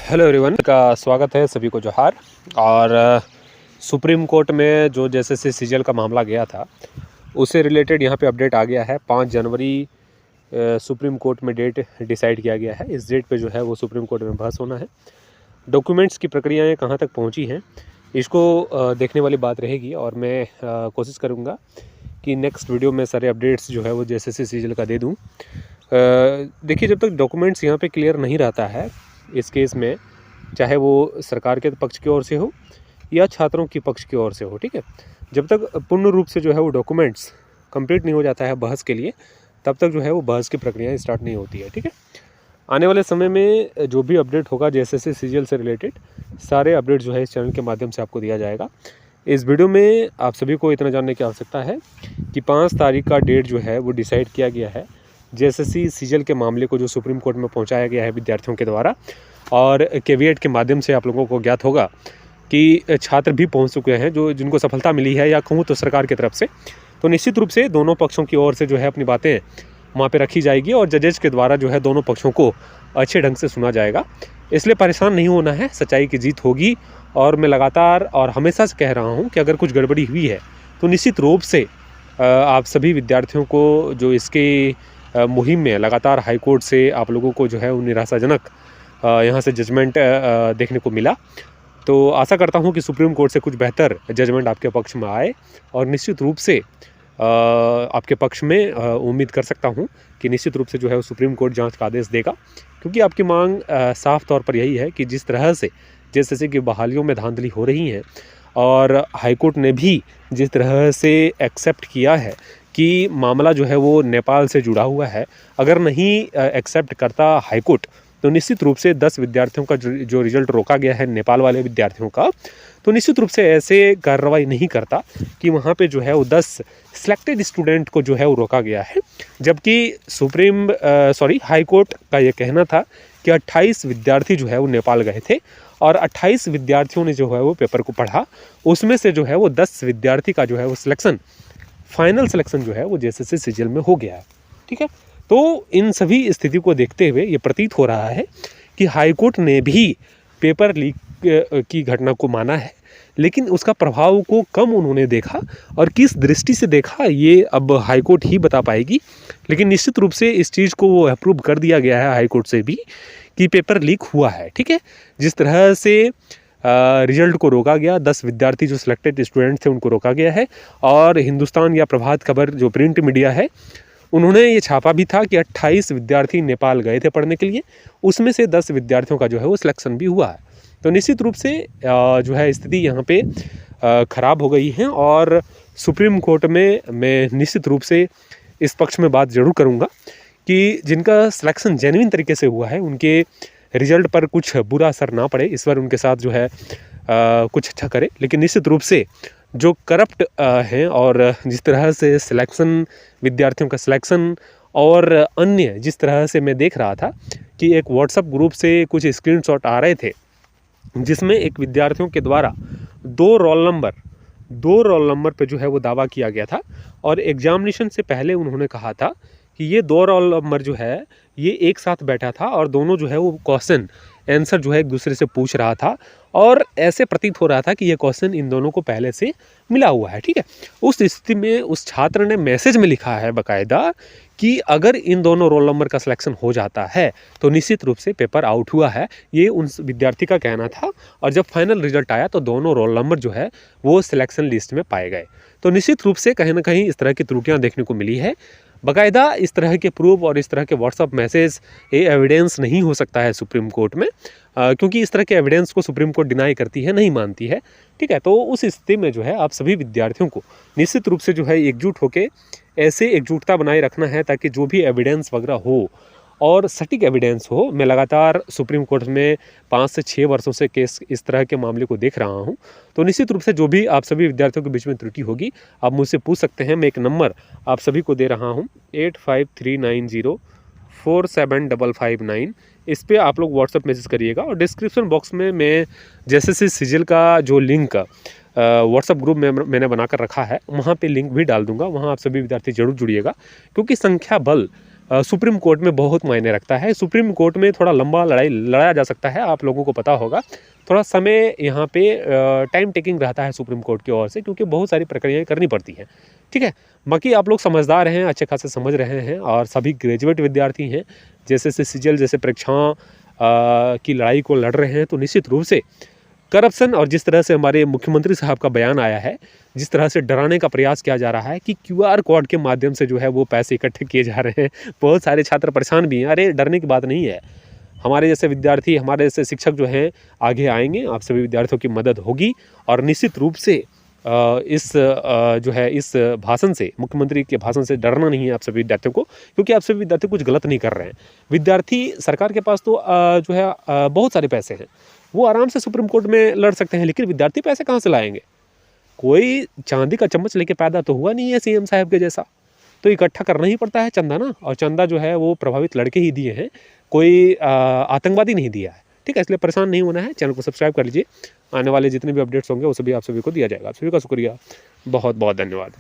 Hello everyone का स्वागत है सभी को जोहार। और सुप्रीम कोर्ट में जो जेएसएससी सीजीएल का मामला गया था उससे रिलेटेड यहाँ पे अपडेट आ गया है। 5 जनवरी सुप्रीम कोर्ट में डेट डिसाइड किया गया है। इस डेट पे जो है वो सुप्रीम कोर्ट में बहस होना है। डॉक्यूमेंट्स की प्रक्रियाएं कहाँ तक पहुँची हैं इसको देखने वाली बात रहेगी और मैं कोशिश करूँगा कि नेक्स्ट वीडियो में सारे अपडेट्स जो है वो जेएसएससी सीजीएल का दे दूँ। देखिए, जब तक डॉक्यूमेंट्स यहाँ पे क्लियर नहीं रहता है इस केस में, चाहे वो सरकार के पक्ष की ओर से हो या छात्रों की पक्ष की ओर से हो, ठीक है, जब तक पूर्ण रूप से जो है वो डॉक्यूमेंट्स कंप्लीट नहीं हो जाता है बहस के लिए, तब तक जो है वो बहस की प्रक्रिया स्टार्ट नहीं होती है। ठीक है, आने वाले समय में जो भी अपडेट होगा जेएसएससी सीजीएल से रिलेटेड सारे अपडेट जो है इस चैनल के माध्यम से आपको दिया जाएगा। इस वीडियो में आप सभी को इतना जानने की आवश्यकता है कि 5 तारीख का डेट जो है वो डिसाइड किया गया है जेएसएससी सीजीएल के मामले को जो सुप्रीम कोर्ट में पहुंचाया गया है विद्यार्थियों के द्वारा। और कैविएट के माध्यम से आप लोगों को ज्ञात होगा कि छात्र भी पहुंच चुके हैं जो जिनको सफलता मिली है, या कहूँ तो सरकार की तरफ से। तो निश्चित रूप से दोनों पक्षों की ओर से जो है अपनी बातें वहाँ पे रखी जाएगी और जजेज के द्वारा जो है दोनों पक्षों को अच्छे ढंग से सुना जाएगा। इसलिए परेशान नहीं होना है, सच्चाई की जीत होगी। और मैं लगातार और हमेशा से कह रहा हूँ कि अगर कुछ गड़बड़ी हुई है तो निश्चित रूप से आप सभी विद्यार्थियों को जो इसके मुहिम में लगातार हाई कोर्ट से आप लोगों को जो है वो निराशाजनक यहाँ से जजमेंट देखने को मिला। तो आशा करता हूँ कि सुप्रीम कोर्ट से कुछ बेहतर जजमेंट आपके पक्ष में आए और निश्चित रूप से आपके पक्ष में उम्मीद कर सकता हूँ कि निश्चित रूप से जो है वो सुप्रीम कोर्ट जांच का आदेश देगा, क्योंकि आपकी मांग साफ तौर पर यही है कि जिस तरह से जेएसएससी की बहालियों में धांधली हो रही है और हाईकोर्ट ने भी जिस तरह से एक्सेप्ट किया है कि मामला जो है वो नेपाल से जुड़ा हुआ है, अगर नहीं एक्सेप्ट करता हाईकोर्ट तो निश्चित रूप से 10 विद्यार्थियों का जो रिजल्ट रोका गया है नेपाल वाले विद्यार्थियों का, तो निश्चित रूप से ऐसे कार्रवाई नहीं करता कि वहाँ पे जो है वो 10 सिलेक्टेड स्टूडेंट को जो है वो रोका गया है। जबकि हाई कोर्ट का ये कहना था कि 28 विद्यार्थी जो है वो नेपाल गए थे और 28 विद्यार्थियों ने जो है वो पेपर को पढ़ा। उसमें से जो है वो 10 विद्यार्थी का जो है वो सिलेक्शन, फाइनल सिलेक्शन जो है वो जेएसएससी सीजीएल में हो गया है। ठीक है, तो इन सभी स्थिति को देखते हुए ये प्रतीत हो रहा है कि हाईकोर्ट ने भी पेपर लीक की घटना को माना है, लेकिन उसका प्रभाव को कम उन्होंने देखा और किस दृष्टि से देखा ये अब हाईकोर्ट ही बता पाएगी। लेकिन निश्चित रूप से इस चीज़ को वो अप्रूव कर दिया गया है हाईकोर्ट से भी कि पेपर लीक हुआ है। ठीक है, जिस तरह से रिजल्ट को रोका गया, 10 विद्यार्थी जो सिलेक्टेड स्टूडेंट थे उनको रोका गया है। और हिंदुस्तान या प्रभात खबर जो प्रिंट मीडिया है उन्होंने ये छापा भी था कि 28 विद्यार्थी नेपाल गए थे पढ़ने के लिए, उसमें से 10 विद्यार्थियों का जो है वो सिलेक्शन भी हुआ है। तो निश्चित रूप से जो है स्थिति यहाँ पे ख़राब हो गई है और सुप्रीम कोर्ट में मैं निश्चित रूप से इस पक्ष में बात ज़रूर करूँगा कि जिनका सिलेक्शन जेन्युइन तरीके से हुआ है उनके रिजल्ट पर कुछ बुरा असर ना पड़े, इस बार उनके साथ जो है कुछ अच्छा करे। लेकिन निश्चित रूप से जो करप्ट हैं और जिस तरह से सिलेक्शन, विद्यार्थियों का सिलेक्शन और अन्य जिस तरह से मैं देख रहा था कि एक व्हाट्सएप ग्रुप से कुछ स्क्रीनशॉट आ रहे थे जिसमें एक विद्यार्थियों के द्वारा 2 रोल नंबर पे जो है वो दावा किया गया था और एग्जामिनेशन से पहले उन्होंने कहा था कि ये 2 रोल नंबर जो है ये एक साथ बैठा था और दोनों जो है वो क्वेश्चन आंसर जो है एक दूसरे से पूछ रहा था और ऐसे प्रतीत हो रहा था कि ये क्वेश्चन इन दोनों को पहले से मिला हुआ है। ठीक है, उस स्थिति में उस छात्र ने मैसेज में लिखा है बाकायदा कि अगर इन दोनों रोल नंबर का सिलेक्शन हो जाता है तो निश्चित रूप से पेपर आउट हुआ है, ये उन विद्यार्थी का कहना था। और जब फाइनल रिजल्ट आया तो दोनों रोल नंबर जो है वो सिलेक्शन लिस्ट में पाए गए। तो निश्चित रूप से कहीं ना कहीं इस तरह की त्रुटियाँ देखने को मिली है। बाकायदा इस तरह के प्रूफ और इस तरह के व्हाट्सअप मैसेज ये एविडेंस नहीं हो सकता है सुप्रीम कोर्ट में, क्योंकि इस तरह के एविडेंस को सुप्रीम कोर्ट डिनाई करती है, नहीं मानती है। ठीक है, तो उस स्थिति में जो है आप सभी विद्यार्थियों को निश्चित रूप से जो है एकजुट होकर ऐसे एकजुटता बनाए रखना है ताकि जो भी एविडेंस वगैरह हो और सटीक एविडेंस हो। मैं लगातार सुप्रीम कोर्ट में 5 से 6 वर्षों से केस इस तरह के मामले को देख रहा हूं, तो निश्चित रूप से जो भी आप सभी विद्यार्थियों के बीच में त्रुटि होगी आप मुझसे पूछ सकते हैं। मैं एक नंबर आप सभी को दे रहा हूं 8539047559, इस पर आप लोग व्हाट्सअप मैसेज करिएगा और डिस्क्रिप्शन बॉक्स में मैं जेएसएससी सीजीएल का जो लिंक व्हाट्सअप ग्रुप में मैंने बनाकर रखा है वहाँ पे लिंक भी डाल दूंगा, वहाँ आप सभी विद्यार्थी जरूर जुड़िएगा, क्योंकि संख्या बल सुप्रीम कोर्ट में बहुत मायने रखता है। सुप्रीम कोर्ट में थोड़ा लंबा लड़ाई लड़ाया जा सकता है, आप लोगों को पता होगा। थोड़ा समय यहाँ पे टाइम टेकिंग रहता है सुप्रीम कोर्ट की ओर से, क्योंकि बहुत सारी प्रक्रियाएं करनी पड़ती हैं, ठीक है। बाकी आप लोग समझदार हैं, अच्छे खासे समझ रहे हैं और सभी ग्रेजुएट विद्यार्थी हैं, जैसे सीजीएल जैसे परीक्षाओं की लड़ाई को लड़ रहे हैं, तो निश्चित रूप से करप्शन और जिस तरह से हमारे मुख्यमंत्री साहब का बयान आया है, जिस तरह से डराने का प्रयास किया जा रहा है कि क्यूआर कोड के माध्यम से जो है वो पैसे इकट्ठे किए जा रहे हैं, बहुत सारे छात्र परेशान भी हैं। अरे डरने की बात नहीं है, हमारे जैसे विद्यार्थी, हमारे जैसे शिक्षक जो हैं आगे आएंगे, आप सभी विद्यार्थियों की मदद होगी। और निश्चित रूप से इस भाषण से, मुख्यमंत्री के भाषण से डरना नहीं है आप सभी विद्यार्थियों को, क्योंकि आप सभी विद्यार्थी कुछ गलत नहीं कर रहे हैं। विद्यार्थी, सरकार के पास तो बहुत सारे पैसे हैं, वो आराम से सुप्रीम कोर्ट में लड़ सकते हैं, लेकिन विद्यार्थी पैसे कहाँ से लाएंगे? कोई चांदी का चम्मच लेके पैदा तो हुआ नहीं है सीएम साहब के जैसा, तो इकट्ठा करना ही पड़ता है चंदा ना। और चंदा जो है वो प्रभावित लड़के ही दिए हैं, कोई आतंकवादी नहीं दिया है, ठीक है। इसलिए परेशान नहीं होना है, चैनल को सब्सक्राइब कर लीजिए। आने वाले जितने भी अपडेट्स होंगे वो सभी आप सभी को दिया जाएगा। आप सभी का शुक्रिया, बहुत बहुत धन्यवाद।